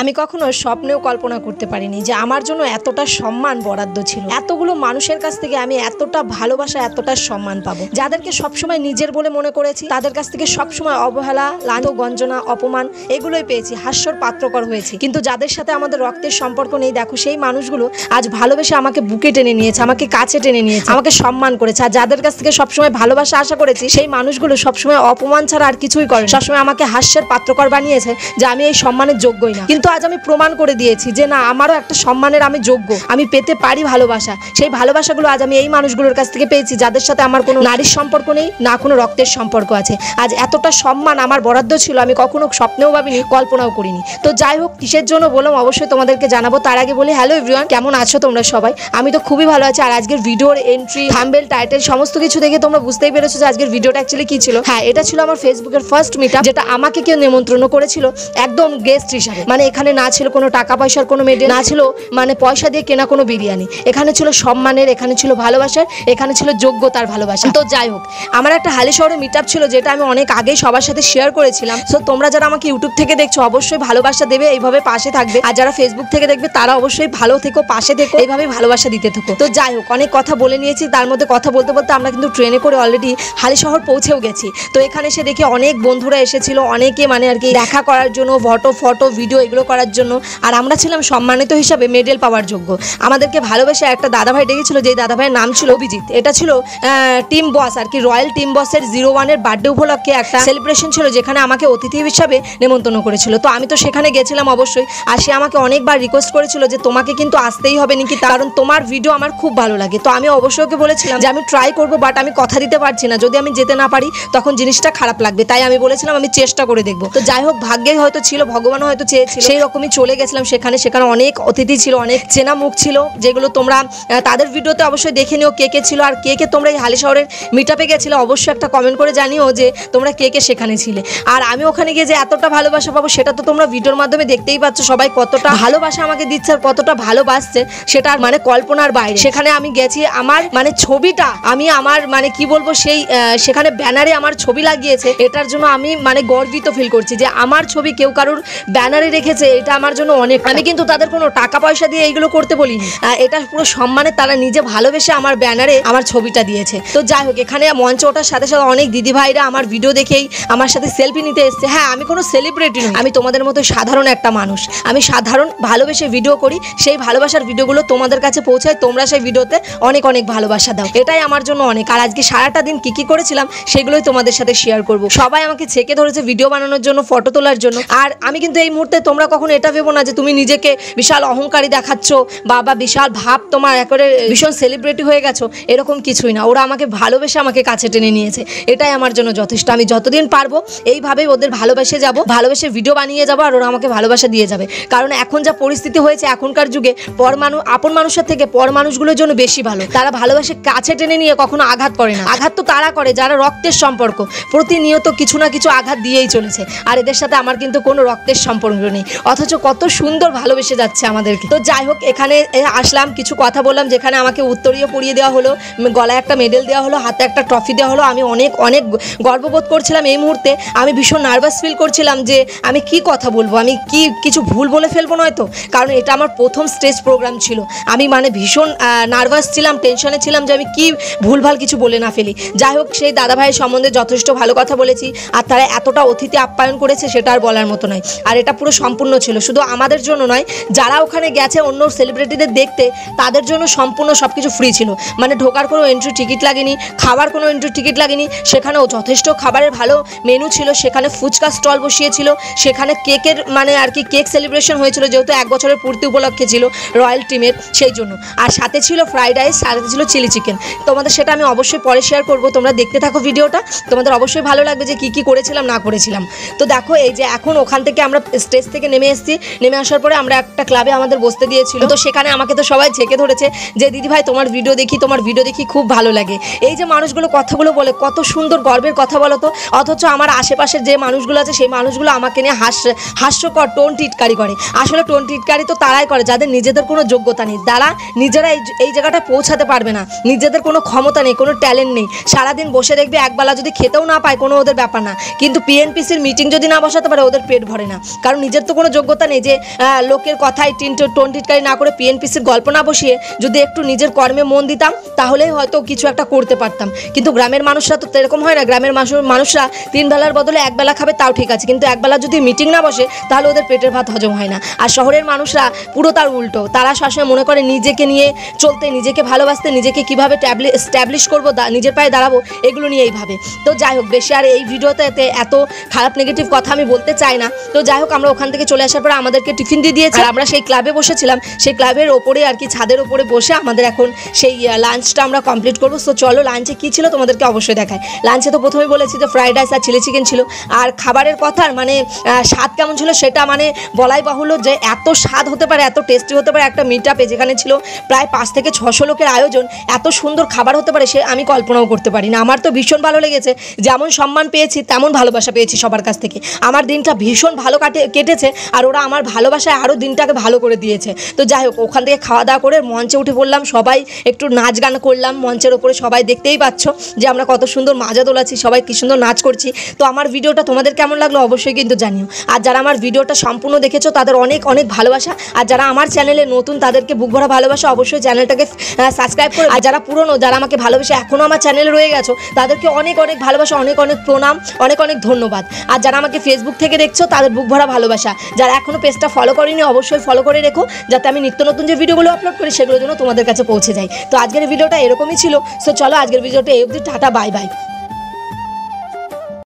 আমি কখনো স্বপ্নেও কল্পনা করতে পারিনি যে আমার জন্য এতটা সম্মান বরাদ্দ ছিল। এতগুলো মানুষের কাছ থেকে আমি এতটা ভালোবাসা, এতটা সম্মান পাবো। যাদেরকে সবসময় নিজের বলে মনে করেছি, তাদের কাছ থেকে সবসময় অবহেলা, লাঞ্ছনা, গঞ্জনা, অপমান এগুলোই পেয়েছি, হাস্যর পাত্রকর হয়েছি। কিন্তু যাদের সাথে আমাদের রক্তের সম্পর্ক নেই, দেখো সেই মানুষগুলো আজ ভালোবেসে আমাকে বুকে টেনে নিয়েছে, আমাকে কাছে টেনে নিয়েছে, আমাকে সম্মান করেছে। আর যাদের কাছ থেকে সবসময় ভালোবাসা আশা করেছি, সেই মানুষগুলো সবসময় অপমান ছাড়া আর কিছুই করে, সবসময় আমাকে হাস্যের পাত্রকর বানিয়েছে যে আমি এই সম্মানের যোগ্যই না। কিন্তু আজ আমি প্রমাণ করে দিয়েছি যে না, আমারও একটা সম্মানের আমি যোগ্য, আমি পেতে পারি ভালোবাসা। সেই ভালোবাসাগুলো আজ আমি এই মানুষগুলোর কাছ থেকে পেয়েছি, যাদের সাথে আমার কোনো নারীর সম্পর্ক নেই, না কোনো রক্তের সম্পর্ক আছে। আজ এতটা সম্মান আমার বরাদ্দ ছিল, আমি কখনো স্বপ্নেও ভাবিনি, কল্পনাও করিনি। তো যাই হোক, কিসের জন্য বললাম অবশ্যই তোমাদেরকে জানাবো। তার আগে বলি, হ্যালো এভরিওয়ান, কেমন আছো তোমরা সবাই? আমি তো খুবই ভালো আছি। আর আজকের ভিডিওর এন্ট্রি, থাম্বনেল, টাইটেল সমস্ত কিছু দেখে তোমরা বুঝতেই পেরেছো যে আজকের ভিডিওটা অ্যাকচুয়ালি কি ছিল। হ্যাঁ, এটা ছিল আমার ফেসবুকের ফার্স্ট মিটআপ, যেটা আমাকে কেউ নিমন্ত্রণ করেছিল একদম গেস্ট হিসাবে। মানে এখানে না ছিল কোনো টাকা পয়সার কোনো মেডেল, না ছিল মানে পয়সা দিয়ে কেনা কোনো বিরিয়ানি। এখানে ছিল সম্মানের, এখানে ছিল ভালোবাসার, এখানে ছিল যোগ্যতার ভালোবাসা। তো যাই হোক, আমার একটা হালি শহরে মিটআপ ছিল, যেটা আমি অনেক আগেই সবার সাথে শেয়ার করেছিলাম। সো তোমরা যারা আমাকে ইউটিউব থেকে দেখছো, অবশ্যই ভালোবাসা দেবে, এইভাবে পাশে থাকবে। আর যারা ফেসবুক থেকে দেখবে, তারা অবশ্যই ভালো থেকো, পাশে থেকো, এইভাবে ভালোবাসা দিতে থাকো। তো যাই হোক, অনেক কথা বলে নিয়েছি। তার মধ্যে কথা বলতে বলতে আমরা কিন্তু ট্রেনে করে অলরেডি হালি শহর পৌঁছেও গেছি। তো এখানে এসে দেখি অনেক বন্ধুরা এসেছিল, অনেকে মানে আর কি দেখা করার জন্য, ফটো ভিডিও এগুলো করার জন্য। আর আমরা ছিলাম সম্মানিত হিসাবে মেডেল পাওয়ার যোগ্য। আমাদেরকে ভালোবেসে একটা দাদাভাই ডেকেছিল, যেই দাদাভাইয়ের নাম ছিল অভিজিৎ। এটা ছিল টিম বস আর কি, রয়্যাল টিম বসের 01-এর বার্থডে উপলক্ষে একটা সেলিব্রেশন ছিল, যেখানে আমাকে অতিথি হিসাবে নেমন্তন্ন করেছিল। তো আমি তো সেখানে গেছিলাম অবশ্যই। আর সে আমাকে অনেকবার রিকোয়েস্ট করেছিল যে তোমাকে কিন্তু আসতেই হবে নাকি, কারণ তোমার ভিডিও আমার খুব ভালো লাগে। তো আমি অবশ্যই ওকে বলেছিলাম যে আমি ট্রাই করবো, বাট আমি কথা দিতে পারছি না, যদি আমি যেতে না পারি তখন জিনিসটা খারাপ লাগবে। তাই আমি বলেছিলাম আমি চেষ্টা করে দেখবো। তো যাই হোক, ভাগ্যেই হয়তো ছিল, ভগবান হয়তো চেয়েছিল, সেই রকমই চলে গেছিলাম সেখানে। সেখানে অনেক অতিথি ছিল, অনেক চেনা মুখ ছিল, যেগুলো তোমরা তাদের ভিডিওতে অবশ্যই দেখে নিও কে কে ছিল। আর কে কে তোমরা এই হালি শহরের মিটআপে গেছিলে, অবশ্যই একটা কমেন্ট করে জানিও যে তোমরা কে কে সেখানে ছিলে। আর আমি ওখানে গিয়ে যে এতটা ভালোবাসা পাবো, সেটা তো তোমরা ভিডিওর মাধ্যমে দেখতেই পাচ্ছ। সবাই কতটা ভালোবাসা আমাকে দিচ্ছে আর কতটা ভালোবাসছে, সেটা মানে কল্পনার বাইরে। সেখানে আমি গেছি, আমার মানে ছবিটা আমি আমার মানে কি বলবো, সেই সেখানে ব্যানারে আমার ছবি লাগিয়েছে। এটার জন্য আমি মানে গর্বিত ফিল করছি যে আমার ছবি কেউ কারোর ব্যানারে রেখেছে, এটা আমার জন্য অনেক। আমি কিন্তু তাদের কোনো টাকা পয়সা দিয়ে এইগুলো করতে বলিনি, এটা পুরো সম্মানে তারা নিজে ভালোবেসে আমার ব্যানারে আমার ছবিটা দিয়েছে। তো যাই হোক, এখানে মঞ্চে ওঠার সাথে সাথে অনেক দিদি ভাইরা আমার ভিডিও দেখেই আমার সাথে সেলফি নিতে এসছে। হ্যাঁ, আমি কোনো সেলিব্রিটি নই, আমি তোমাদের মতো সাধারণ একটা মানুষ। আমি সাধারণ ভালোবেসে ভিডিও করি, সেই ভালোবাসার ভিডিওগুলো তোমাদের কাছে পৌঁছায়, তোমরা সেই ভিডিওতে অনেক অনেক ভালোবাসা দাও, এটাই আমার জন্য অনেক। আর আজকে সারাটা দিন কি করেছিলাম সেগুলোই তোমাদের সাথে শেয়ার করব। সবাই আমাকে ছেকে ধরেছে ভিডিও বানানোর জন্য, ফটো তোলার জন্য। আর আমি কিন্তু এই মুহূর্তে, তোমরা কখনো এটা ভেবো না যে তুমি নিজেকে বিশাল অহংকারী দেখাচ্ছ বা বিশাল ভাব তোমার একেবারে ভীষণ সেলিব্রিটি হয়ে গেছো, এরকম কিছুই না। ওরা আমাকে ভালোবেসে আমাকে কাছে টেনে নিয়েছে, এটাই আমার জন্য যথেষ্ট। আমি যতদিন পারবো এইভাবেই ওদের ভালোবেসে যাব, ভালোবেসে ভিডিও বানিয়ে যাবো, আর ওরা আমাকে ভালোবাসা দিয়ে যাবে। কারণ এখন যা পরিস্থিতি হয়েছে, এখনকার যুগে আপন মানুষের থেকে পর মানুষগুলোর জন্য বেশি ভালো। তারা ভালোবাসে কাছে টেনে নিয়ে কখনো আঘাত করে না। আঘাত তো তারা করে যারা রক্তের সম্পর্ক, প্রতিনিয়ত কিছু না কিছু আঘাত দিয়েই চলেছে। আর এদের সাথে আমার কিন্তু কোনো রক্তের সম্পর্ক নেই, অথচ কত সুন্দর ভালোবেসে যাচ্ছে আমাদেরকে। তো যাই হোক, এখানে আসলাম, কিছু কথা বললাম, যেখানে আমাকে উত্তরীয় পরিয়ে দেওয়া হলো, গলায় একটা মেডেল দেওয়া হলো, হাতে একটা ট্রফি দেওয়া হলো। আমি অনেক অনেক গর্ববোধ করছিলাম এই মুহূর্তে। আমি ভীষণ নার্ভাস ফিল করছিলাম যে আমি কি কথা বলবো, আমি কি কিছু ভুল বলে ফেলবো নয়তো, কারণ এটা আমার প্রথম স্টেজ প্রোগ্রাম ছিল। আমি মানে ভীষণ নার্ভাস ছিলাম, টেনশনে ছিলাম যে আমি কি ভুলভাল কিছু বলে না ফেলি। যাই হোক, সেই দাদাভাইয়ের সম্বন্ধে যথেষ্ট ভালো কথা বলেছি, আর তারা এতটা অতিথি আপ্যায়ন করেছে সেটা আর বলার মতো নয়। আর এটা পুরো সম্পূর্ণ ছিল, শুধু আমাদের জন্য নয়, যারা ওখানে গেছে অন্য সেলিব্রিটিদের দেখতে, তাদের জন্য সম্পূর্ণ সব কিছু ফ্রি ছিল। মানে ঢোকার কোনো এন্ট্রি টিকিট লাগেনি, খাবার কোনো এন্ট্রি টিকিট লাগেনি। সেখানেও যথেষ্ট খাবারের ভালো মেনু ছিল, সেখানে ফুচকা স্টল বসিয়েছিল, সেখানে কেকের মানে আর কি কেক সেলিব্রেশন হয়েছিল, যেহেতু 1 বছরের পূর্তি উপলক্ষে ছিল রয়্যাল টিমের, সেই জন্য। আর সাথে ছিল ফ্রাইড রাইস, সাথে ছিল চিলি চিকেন। তোমাদের সেটা আমি অবশ্যই পরে শেয়ার করবো, তোমরা দেখতে থাকো ভিডিওটা, তোমাদের অবশ্যই ভালো লাগবে যে কি করেছিলাম না করেছিলাম। তো দেখো, এই যে এখন ওখান থেকে আমরা স্টেজ থেকে নেমে এসেছি, নেমে আসার পরে আমরা একটা ক্লাবে আমাদের বসতে দিয়েছিল। তো সেখানে আমাকে তো সবাই ঝেঁকে ধরেছে যে দিদি ভাই তোমার ভিডিও দেখি খুব ভালো লাগে। এই যে মানুষগুলো কথাগুলো বলে, কত সুন্দর গর্বের কথা বলো তো, অথচ আমার আশেপাশের যে মানুষগুলো আছে, সেই মানুষগুলো আমাকে নিয়ে হাস্যকর টোন টিটকারি করে। আসলে টোন টিটকারি তো তারাই করে যাদের নিজেদের কোনো যোগ্যতা নেই, তারা নিজেরা এই জায়গাটা পৌঁছাতে পারবে না, নিজেদের কোনো ক্ষমতা নেই, কোনো ট্যালেন্ট নেই। সারাদিন বসে দেখবে, একবেলা যদি খেতেও না পায় কোনো ওদের ব্যাপার না, কিন্তু পিএনপিসির মিটিং যদি না বসাতে পারে ওদের পেট ভরে না, কারণ নিজের তো কোনো কোনো যোগ্যতা নেই যে লোকের কথায় টিটকারি না করে পিএনপিসির গল্প না বসিয়ে যদি একটু নিজের কর্মে মন দিতাম তাহলেই হয়তো কিছু একটা করতে পারতাম। কিন্তু গ্রামের মানুষরা তো এরকম হয় না। গ্রামের মানুষরা 3 বেলার বদলে 1 বেলা খাবে তাও ঠিক আছে, কিন্তু 1 বেলা যদি মিটিং না বসে তাহলে ওদের পেটের ভাত হজম হয় না। আর শহরের মানুষরা পুরো তার উল্টো, তারা সবসময় মনে করে নিজেকে নিয়ে চলতে, নিজেকে ভালোবাসতে, নিজেকে কীভাবে স্ট্যাবলিশ করবো, নিজের পায়ে দাঁড়াবো, এগুলো নিয়েই ভাবে। তো যাই হোক, বেশি আর এই ভিডিওতে এত খারাপ নেগেটিভ কথা আমি বলতে চাই না। তো যাই হোক, আমরা ওখান থেকে চলে আসার পরে আমাদেরকে টিফিন দিয়ে দিয়েছে আর আমরা সেই ক্লাবে বসেছিলাম। সেই ক্লাবের ওপরে আর কি ছাদের ওপরে বসে আমাদের এখন সেই লাঞ্চটা আমরা কমপ্লিট করবো। তো চলো লাঞ্চে কী ছিল তোমাদেরকে অবশ্যই দেখায়। লাঞ্চে তো প্রথমে বলেছি যে ফ্রাইড রাইস আর চিলি চিকেন ছিল। আর খাবারের কথা মানে স্বাদ কেমন ছিল সেটা মানে বলাই বাহুল্য যে এত স্বাদ হতে পারে, এত টেস্টি হতে পারে একটা মিট আপে যেখানে ছিল প্রায় 5 থেকে 600 লোকের আয়োজন, এত সুন্দর খাবার হতে পারে সে আমি কল্পনাও করতে পারি না। আমার তো ভীষণ ভালো লেগেছে, যেমন সম্মান পেয়েছি তেমন ভালোবাসা পেয়েছি সবার কাছ থেকে। আমার দিনটা ভীষণ ভালো কেটেছে আর ওরা আমার ভালোবাসায় আরও দিনটাকে ভালো করে দিয়েছে। তো যাই হোক, ওখান থেকে খাওয়া দাওয়া করে মঞ্চে উঠে পড়লাম, সবাই একটু নাচ গান করলাম মঞ্চের ওপরে। সবাই দেখতেই পাচ্ছ যে আমরা কত সুন্দর মাজা দোলাচ্ছি, সবাই কি সুন্দর নাচ করছি। তো আমার ভিডিওটা তোমাদের কেমন লাগলো অবশ্যই কিন্তু জানিও। আর যারা আমার ভিডিওটা সম্পূর্ণ দেখেছো তাদের অনেক অনেক ভালোবাসা। আর যারা আমার চ্যানেলে নতুন তাদেরকে বুক ভরা ভালোবাসা, অবশ্যই চ্যানেলটাকে সাবস্ক্রাইব করে। আর যারা পুরনো, যারা আমাকে ভালোবেসে এখনও আমার চ্যানেলে রয়ে গেছো তাদেরকে অনেক অনেক ভালোবাসা, অনেক অনেক প্রণাম, অনেক অনেক ধন্যবাদ। আর যারা আমাকে ফেসবুক থেকে দেখছো তাদের বুক ভরা ভালোবাসা। যারা এখনও পেজটা ফলো করেনি অবশ্যই ফলো করে রেখো, যাতে আমি নিত্য নতুন যে ভিডিওগুলো আপলোড করি সেগুলোর জন্য তোমাদের কাছে পৌঁছে যায়। তো আজকের ভিডিওটা এরকমই ছিল। সো চলো আজকের ভিডিওটা এই অবধি, টাটা, বাই বাই।